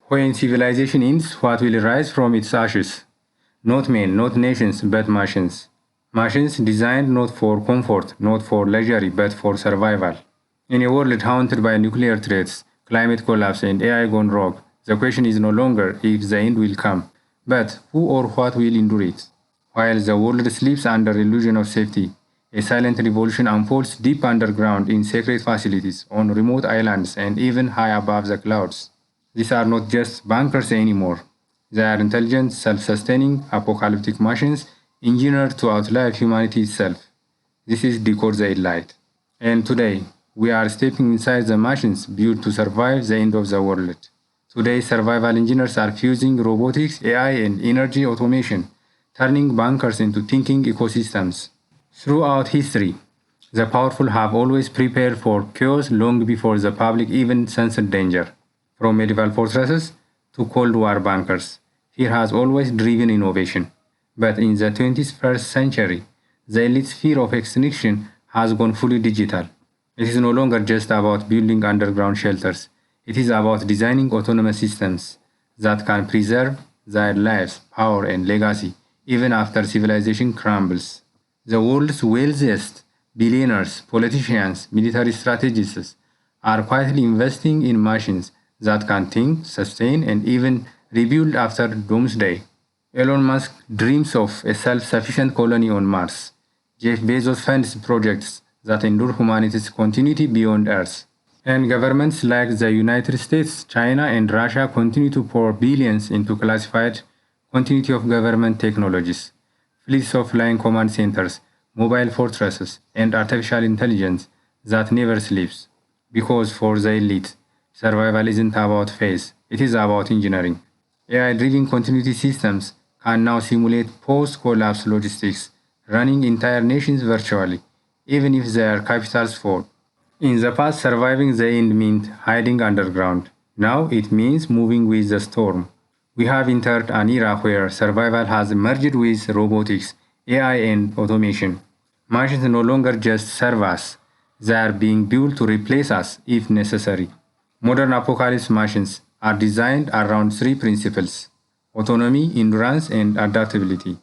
When civilization ends, what will rise from its ashes? Not men, not nations, but machines. Machines designed not for comfort, not for luxury, but for survival. In a world haunted by nuclear threats, climate collapse, and AI gone rogue, the question is no longer if the end will come, but who or what will endure it. While the world sleeps under illusion of safety, a silent revolution unfolds deep underground in secret facilities, on remote islands, and even high above the clouds. These are not just bunkers anymore. They are intelligent, self-sustaining, apocalyptic machines engineered to outlive humanity itself. This is Decode the Elite. And today, we are stepping inside the machines built to survive the end of the world. Today, survival engineers are fusing robotics, AI, and energy automation, turning bunkers into thinking ecosystems. Throughout history, the powerful have always prepared for chaos long before the public even sensed danger. From medieval fortresses to Cold War bunkers, fear has always driven innovation. But in the 21st century, the elite's fear of extinction has gone fully digital. It is no longer just about building underground shelters. It is about designing autonomous systems that can preserve their lives, power, and legacy even after civilization crumbles. The world's wealthiest billionaires, politicians, military strategists are quietly investing in machines that can think, sustain, and even rebuild after doomsday. Elon Musk dreams of a self-sufficient colony on Mars. Jeff Bezos funds projects that endure humanity's continuity beyond Earth. And governments like the United States, China, and Russia continue to pour billions into classified continuity of government technologies. Fleets of flying command centers, mobile fortresses, and artificial intelligence that never sleeps. Because for the elite, survival isn't about phase, it is about engineering. AI-driven continuity systems can now simulate post-collapse logistics, running entire nations virtually, even if their capitals fall. In the past, surviving the end meant hiding underground. Now it means moving with the storm. We have entered an era where survival has merged with robotics, AI, and automation. Machines no longer just serve us, they are being built to replace us if necessary. Modern apocalypse machines are designed around three principles: autonomy, endurance, and adaptability.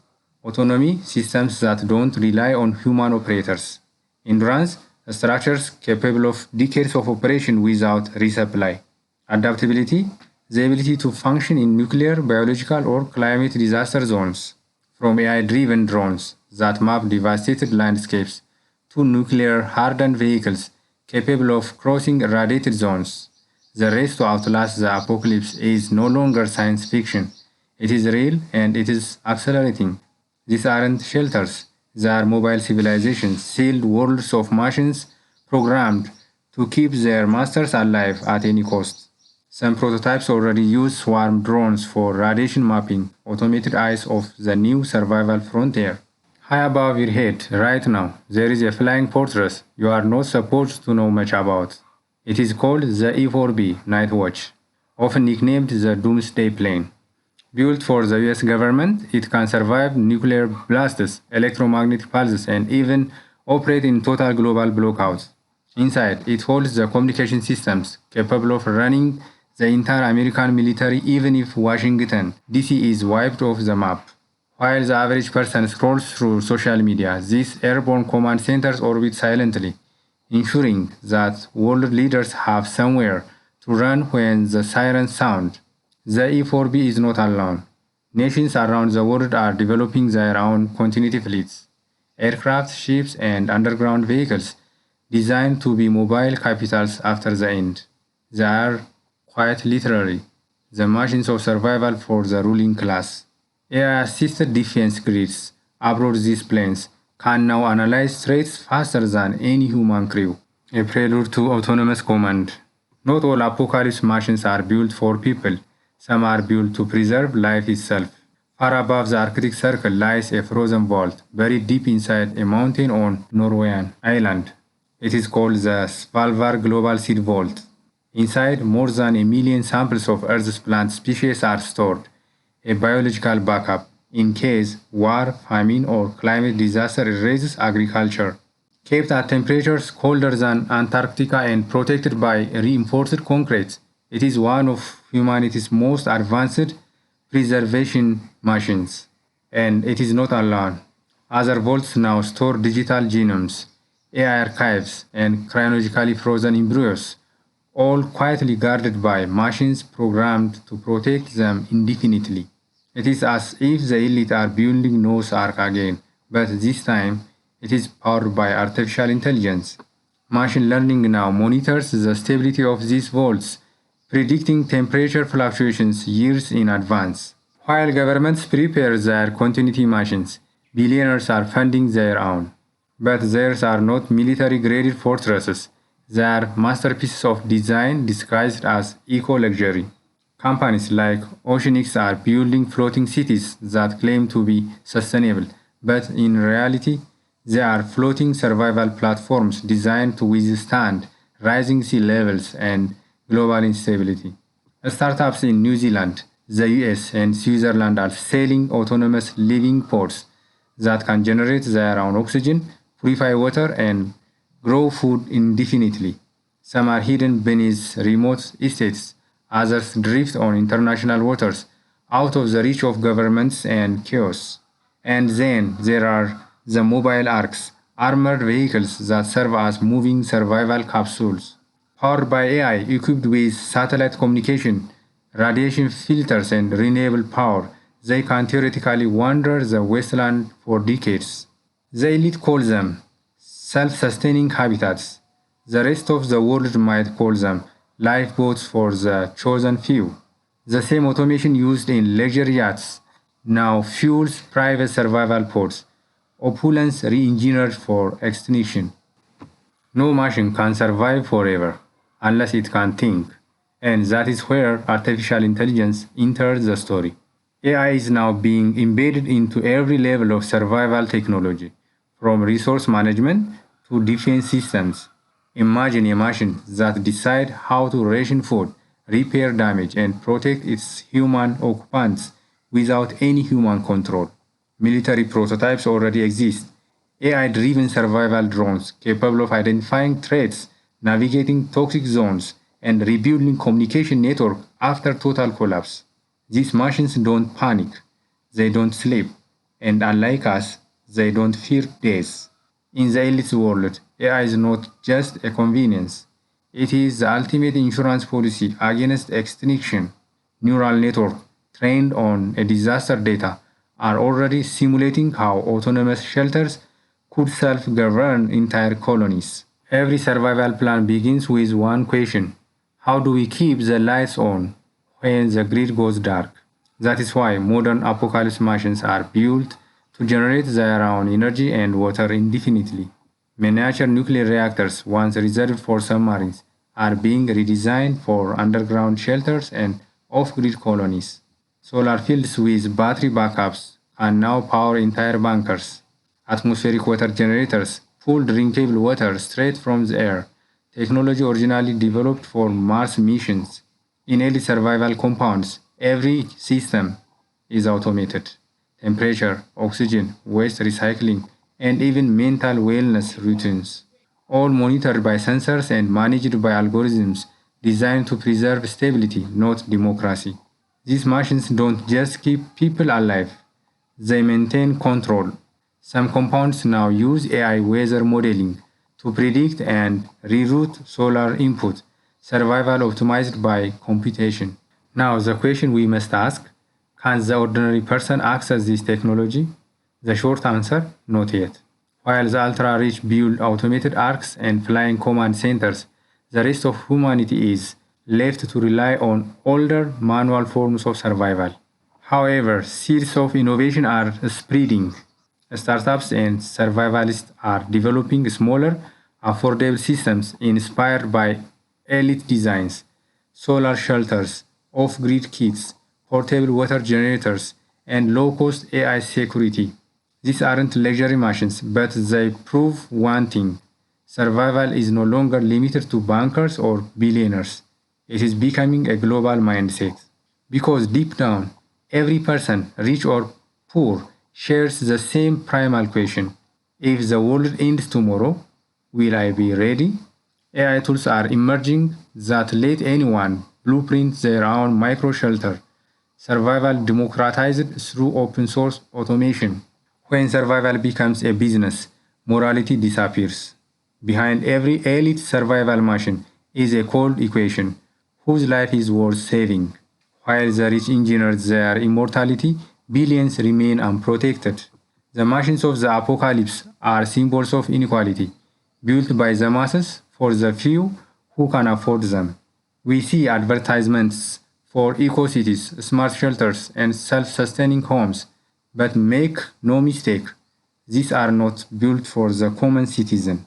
Autonomy, systems that don't rely on human operators. Endurance, structures capable of decades of operation without resupply. Adaptability, the ability to function in nuclear, biological, or climate disaster zones. From AI-driven drones that map devastated landscapes to nuclear-hardened vehicles capable of crossing irradiated zones. The race to outlast the apocalypse is no longer science fiction. It is real and it is accelerating. These aren't shelters, they are mobile civilizations, sealed worlds of machines programmed to keep their masters alive at any cost. Some prototypes already use swarm drones for radiation mapping, automated eyes of the new survival frontier. High above your head, right now, there is a flying fortress you are not supposed to know much about. It is called the E4B Night Watch, often nicknamed the Doomsday Plane. Built for the US government, it can survive nuclear blasts, electromagnetic pulses, and even operate in total global blackouts. Inside, it holds the communication systems capable of running the entire American military even if Washington, D.C. is wiped off the map. While the average person scrolls through social media, these airborne command centers orbit silently, ensuring that world leaders have somewhere to run when the sirens sound. The E4B is not alone. Nations around the world are developing their own continuity fleets, aircraft, ships, and underground vehicles designed to be mobile capitals after the end. They are quite literally the machines of survival for the ruling class. AI-assisted defense grids aboard these planes can now analyze threats faster than any human crew, a prelude to autonomous command. Not all apocalypse machines are built for people. Some are built to preserve life itself. Far above the Arctic Circle lies a frozen vault buried deep inside a mountain on Norwegian island. It is called the Svalbard Seed Vault. Inside, more than a million samples of Earth's plant species are stored, a biological backup in case war, famine, or climate disaster erases agriculture. Kept at temperatures colder than Antarctica and protected by reinforced concrete, It is one of humanity's most advanced preservation machines. And it is not alone. Other vaults now store digital genomes, AI archives, and cryogenically frozen embryos, all quietly guarded by machines programmed to protect them indefinitely. It is as if the elite are building Noah's Ark again, but this time it is powered by artificial intelligence. Machine learning now monitors the stability of these vaults, predicting temperature fluctuations years in advance. While governments prepare their continuity machines, billionaires are funding their own. But theirs are not military-graded fortresses. They are masterpieces of design disguised as eco-luxury. Companies like Oceanix are building floating cities that claim to be sustainable, but in reality, they are floating survival platforms designed to withstand rising sea levels and global instability. Startups in New Zealand, the US, and Switzerland are selling autonomous living pods that can generate their own oxygen, purify water, and grow food indefinitely. Some are hidden beneath remote estates, others drift on international waters, out of the reach of governments and chaos. And then there are the mobile arcs, armored vehicles that serve as moving survival capsules. Powered by AI, equipped with satellite communication, radiation filters, and renewable power, they can theoretically wander the wasteland for decades. The elite call them self-sustaining habitats. The rest of the world might call them lifeboats for the chosen few. The same automation used in luxury yachts now fuels private survival pods, opulence re-engineered for extinction. No machine can survive forever unless it can think, and that is where artificial intelligence enters the story. AI is now being embedded into every level of survival technology, from resource management to defense systems. Imagine a machine that decides how to ration food, repair damage, and protect its human occupants without any human control. Military prototypes already exist. AI-driven survival drones capable of identifying threats, navigating toxic zones, and rebuilding communication network after total collapse. These machines don't panic, they don't sleep, and unlike us, they don't fear death. In the elite world, AI is not just a convenience. It is the ultimate insurance policy against extinction. Neural networks trained on a disaster data are already simulating how autonomous shelters could self-govern entire colonies. Every survival plan begins with one question: how do we keep the lights on when the grid goes dark? That is why modern apocalypse machines are built to generate their own energy and water indefinitely. Miniature nuclear reactors, once reserved for submarines, are being redesigned for underground shelters and off-grid colonies. Solar fields with battery backups can now power entire bunkers. Atmospheric water generators pull drinkable water straight from the air, technology originally developed for Mars missions. In early survival compounds, every system is automated. Temperature, oxygen, waste recycling, and even mental wellness routines, all monitored by sensors and managed by algorithms designed to preserve stability, not democracy. These machines don't just keep people alive, they maintain control. Some compounds now use AI weather modeling to predict and reroute solar input, survival optimized by computation. Now, the question we must ask: can the ordinary person access this technology? The short answer: not yet. While the ultra rich build automated arcs and flying command centers, the rest of humanity is left to rely on older manual forms of survival. However, seeds of innovation are spreading. Startups and survivalists are developing smaller, affordable systems inspired by elite designs: solar shelters, off-grid kits, portable water generators, and low-cost AI security. These aren't luxury machines, but they prove one thing: survival is no longer limited to bankers or billionaires. It is becoming a global mindset. Because deep down, every person, rich or poor, shares the same primal question: if the world ends tomorrow, will I be ready? AI tools are emerging that let anyone blueprint their own micro-shelter. Survival democratized through open source automation. When survival becomes a business, morality disappears. Behind every elite survival machine is a cold equation: whose life is worth saving? While the rich engineer their immortality, billions remain unprotected. The machines of the apocalypse are symbols of inequality, built by the masses for the few who can afford them. We see advertisements for eco-cities, smart shelters, and self-sustaining homes, but make no mistake, these are not built for the common citizen.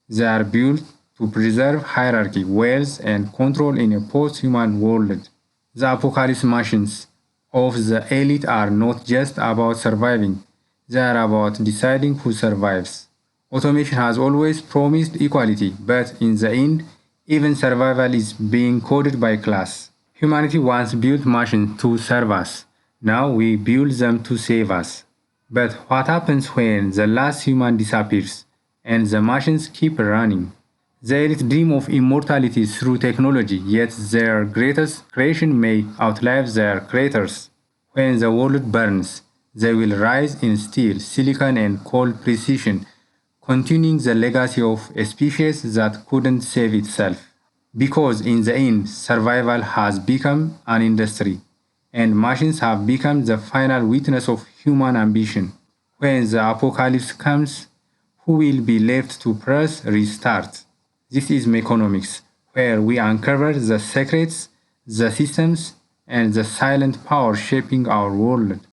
They are built to preserve hierarchy, wealth, and control in a post-human world. The apocalypse machines of the elite are not just about surviving, they are about deciding who survives. Automation has always promised equality, but in the end, even survival is being coded by class. Humanity once built machines to serve us. Now we build them to save us. But what happens when the last human disappears and the machines keep running? The elite dream of immortality through technology, yet their greatest creation may outlive their creators. When the world burns, they will rise in steel, silicon, and cold precision, continuing the legacy of a species that couldn't save itself. Because in the end, survival has become an industry, and machines have become the final witness of human ambition. When the apocalypse comes, who will be left to press restart? This is Meconomics, where we uncover the secrets, the systems, and the silent power shaping our world.